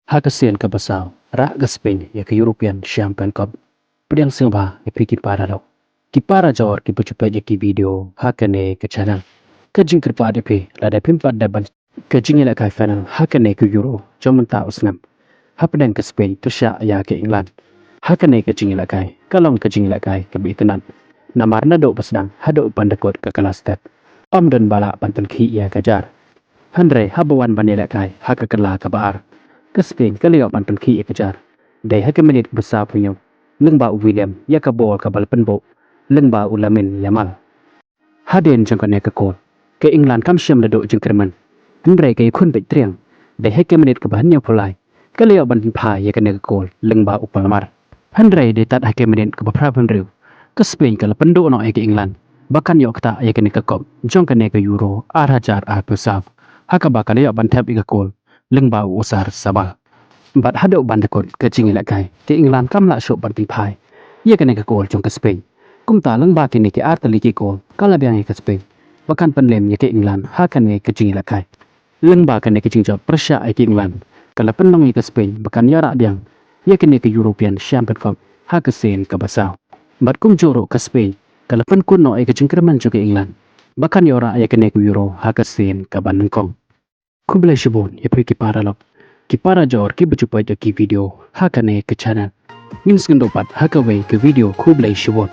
Hakasian ka basaw, ra ga Spain ya ka European Champion Cup. Pediang silba ya piki para daw. Ki para jawar ki pucupa ya ki video hakane ke channel. Ka jing kripa de pe la da pimpa da ban. Ka jing ila kai final hakane ke Euro jomun ta usnam. Hapedang ke Spain tu sya ya ke England. Hakane ke jing ila kai. Kalong ke jing ila kai ke bitenan. Namar na do pasdang hado pandakot ke kelas step. Om dan bala pantan ki ya kajar. Andre habawan banila kai haka kala ka baar. Ke Spain ka leo pantan ki ya kajar. Dai haka menit besar punya. Leng ba William ya ka bol ka bal penbo. Leng ba ulamin yamal. Haden jang kane ka kol. Ke England kam syam lado jang kerman. Andre ka yakun bit triang. Dai haka menit ka bahan ya pulai. Ka leo bantan pa ya kane ka kol. Leng ba upalamar. Andre de tat haka menit ka baprapan riu. Ke Spain ka la pendo no ya ke England. Bahkan yok ta ya kane ka kop. Jong kane ka Euro arhajar pesaf. Haka bakal leo bantap ika kol. Leng ba usar sabal. Bat hado bandakot ke jingi la kai ke England kam la shop banting pai ye kene ke gol jong ke Spain kum ta lang ba kini ke arta liki gol kala biang ke Spain bakan penlem ye ke England ha kene ke jingi la kai leng ba kene ke jingjot persya ke England kala penlong ye ke Spain bakan yara biang ye kene ke European Champion Cup ha ke sen ke basau bat kum joro ke Spain kala pen kun no ke jingkerman jo ke England bakan yora ye kene ke Euro ha ke sen ke Bandung Kublai Shibon ye pergi para lok ki para jor ki berjumpa ki video hakane ke channel. Min skendopat hakawe ke video Kublai Shibon.